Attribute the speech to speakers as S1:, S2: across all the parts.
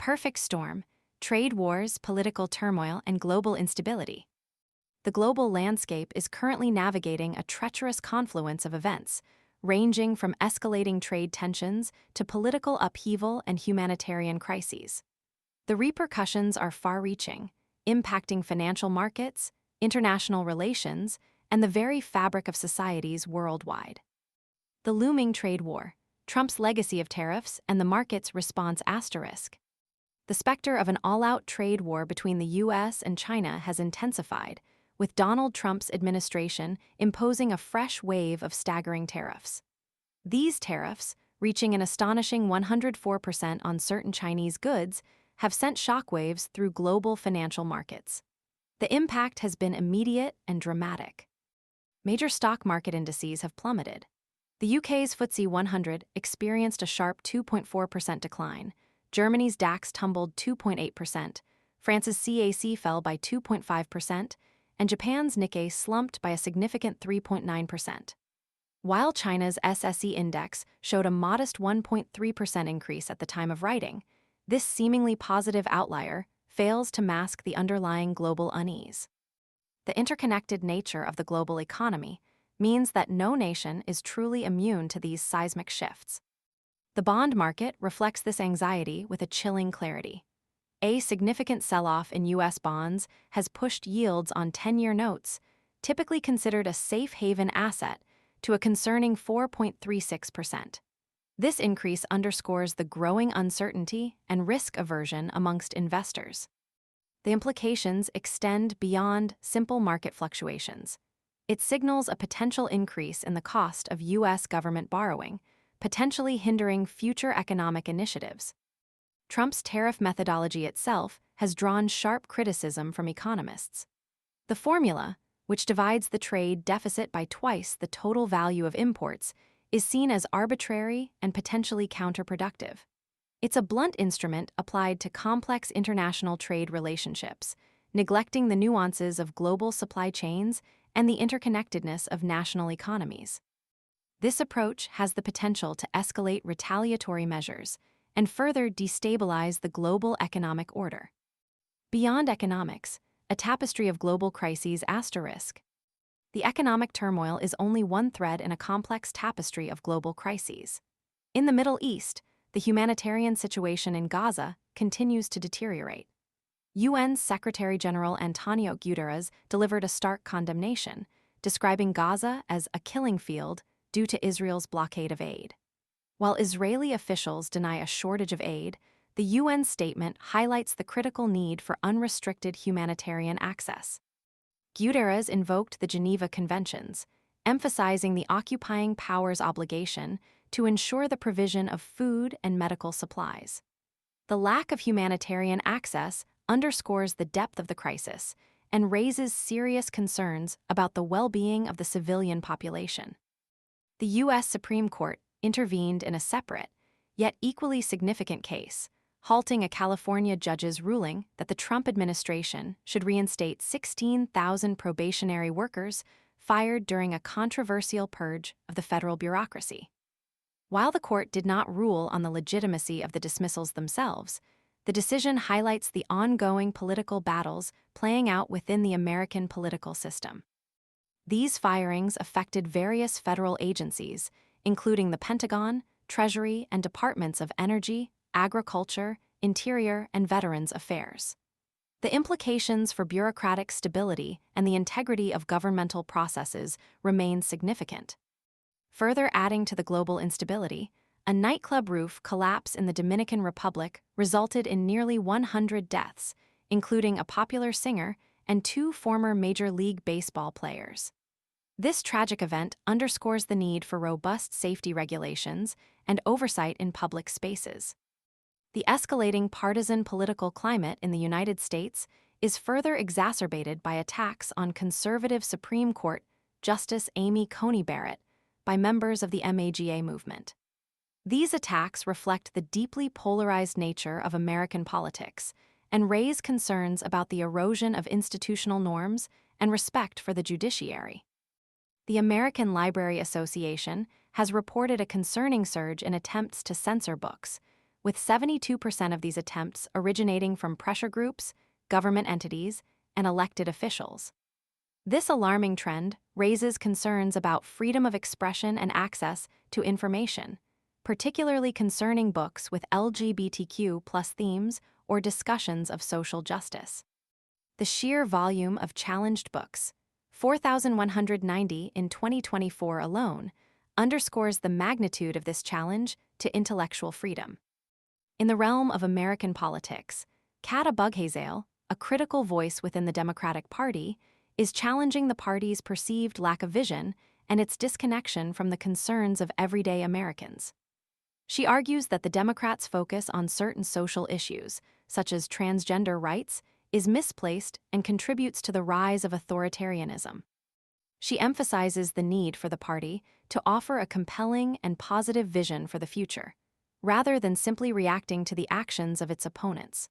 S1: perfect storm: trade wars, political turmoil, and global instability. The global landscape is currently navigating a treacherous confluence of events, ranging from escalating trade tensions to political upheaval and humanitarian crises. The repercussions are far-reaching, impacting financial markets, international relations, and the very fabric of societies worldwide. The looming trade war: Trump's legacy of tariffs and the market's response asterisk. The specter of an all-out trade war between the U.S. and China has intensified, with Donald Trump's administration imposing a fresh wave of staggering tariffs. These tariffs, reaching an astonishing 104% on certain Chinese goods, have sent shockwaves through global financial markets. The impact has been immediate and dramatic. Major stock market indices have plummeted. The UK's FTSE 100 experienced a sharp 2.4% decline, Germany's DAX tumbled 2.8%, France's CAC fell by 2.5%, and Japan's Nikkei slumped by a significant 3.9%. While China's SSE index showed a modest 1.3% increase at the time of writing, this seemingly positive outlier fails to mask the underlying global unease. The interconnected nature of the global economy means that no nation is truly immune to these seismic shifts. The bond market reflects this anxiety with a chilling clarity. A significant sell-off in U.S. bonds has pushed yields on 10-year notes, typically considered a safe haven asset, to a concerning 4.36%. This increase underscores the growing uncertainty and risk aversion amongst investors. The implications extend beyond simple market fluctuations. It signals a potential increase in the cost of U.S. government borrowing, potentially hindering future economic initiatives. Trump's tariff methodology itself has drawn sharp criticism from economists. The formula, which divides the trade deficit by twice the total value of imports, is seen as arbitrary and potentially counterproductive. It's a blunt instrument applied to complex international trade relationships, neglecting the nuances of global supply chains and the interconnectedness of national economies. This approach has the potential to escalate retaliatory measures and further destabilize the global economic order. Beyond economics, a tapestry of global crises asterisk. The economic turmoil is only one thread in a complex tapestry of global crises. In the Middle East, the humanitarian situation in Gaza continues to deteriorate. UN Secretary-General Antonio Guterres delivered a stark condemnation, describing Gaza as a killing field due to Israel's blockade of aid. While Israeli officials deny a shortage of aid, the UN statement highlights the critical need for unrestricted humanitarian access. Guterres invoked the Geneva Conventions, emphasizing the occupying power's obligation to ensure the provision of food and medical supplies. The lack of humanitarian access underscores the depth of the crisis and raises serious concerns about the well-being of the civilian population. The U.S. Supreme Court intervened in a separate, yet equally significant case, halting a California judge's ruling that the Trump administration should reinstate 16,000 probationary workers fired during a controversial purge of the federal bureaucracy. While the court did not rule on the legitimacy of the dismissals themselves, the decision highlights the ongoing political battles playing out within the American political system. These firings affected various federal agencies, including the Pentagon, Treasury, and Departments of Energy, Agriculture, Interior, and Veterans Affairs. The implications for bureaucratic stability and the integrity of governmental processes remain significant. Further adding to the global instability, a nightclub roof collapse in the Dominican Republic resulted in nearly 100 deaths, including a popular singer and 2 former Major League Baseball players. This tragic event underscores the need for robust safety regulations and oversight in public spaces. The escalating partisan political climate in the United States is further exacerbated by attacks on conservative Supreme Court Justice Amy Coney Barrett by members of the MAGA movement. These attacks reflect the deeply polarized nature of American politics and raise concerns about the erosion of institutional norms and respect for the judiciary. The American Library Association has reported a concerning surge in attempts to censor books, with 72% of these attempts originating from pressure groups, government entities, and elected officials. This alarming trend raises concerns about freedom of expression and access to information, particularly concerning books with LGBTQ+ themes or discussions of social justice. The sheer volume of challenged books, 4,190 in 2024 alone, underscores the magnitude of this challenge to intellectual freedom. In the realm of American politics, Kata Bughazel, a critical voice within the Democratic Party, is challenging the party's perceived lack of vision and its disconnection from the concerns of everyday Americans. She argues that the Democrats' focus on certain social issues, such as transgender rights, is misplaced and contributes to the rise of authoritarianism. She emphasizes the need for the party to offer a compelling and positive vision for the future, rather than simply reacting to the actions of its opponents.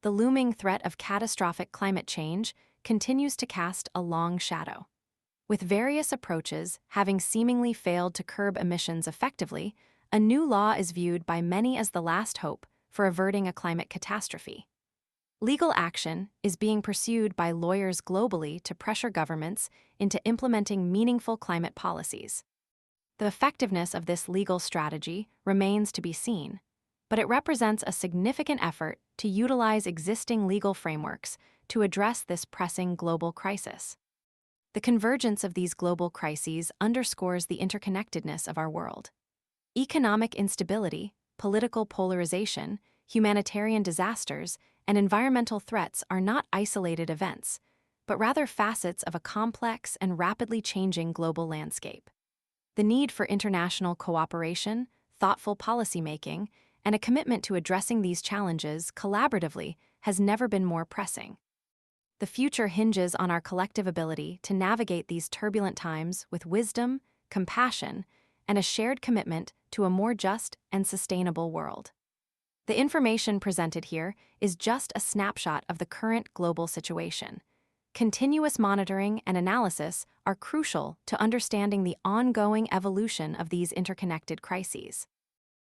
S1: The looming threat of catastrophic climate change continues to cast a long shadow. With various approaches having seemingly failed to curb emissions effectively, a new law is viewed by many as the last hope for averting a climate catastrophe. Legal action is being pursued by lawyers globally to pressure governments into implementing meaningful climate policies. The effectiveness of this legal strategy remains to be seen, but it represents a significant effort to utilize existing legal frameworks to address this pressing global crisis. The convergence of these global crises underscores the interconnectedness of our world. Economic instability, political polarization, humanitarian disasters, and environmental threats are not isolated events, but rather facets of a complex and rapidly changing global landscape. The need for international cooperation, thoughtful policymaking, and a commitment to addressing these challenges collaboratively has never been more pressing. The future hinges on our collective ability to navigate these turbulent times with wisdom, compassion, and a shared commitment to a more just and sustainable world. The information presented here is just a snapshot of the current global situation. Continuous monitoring and analysis are crucial to understanding the ongoing evolution of these interconnected crises.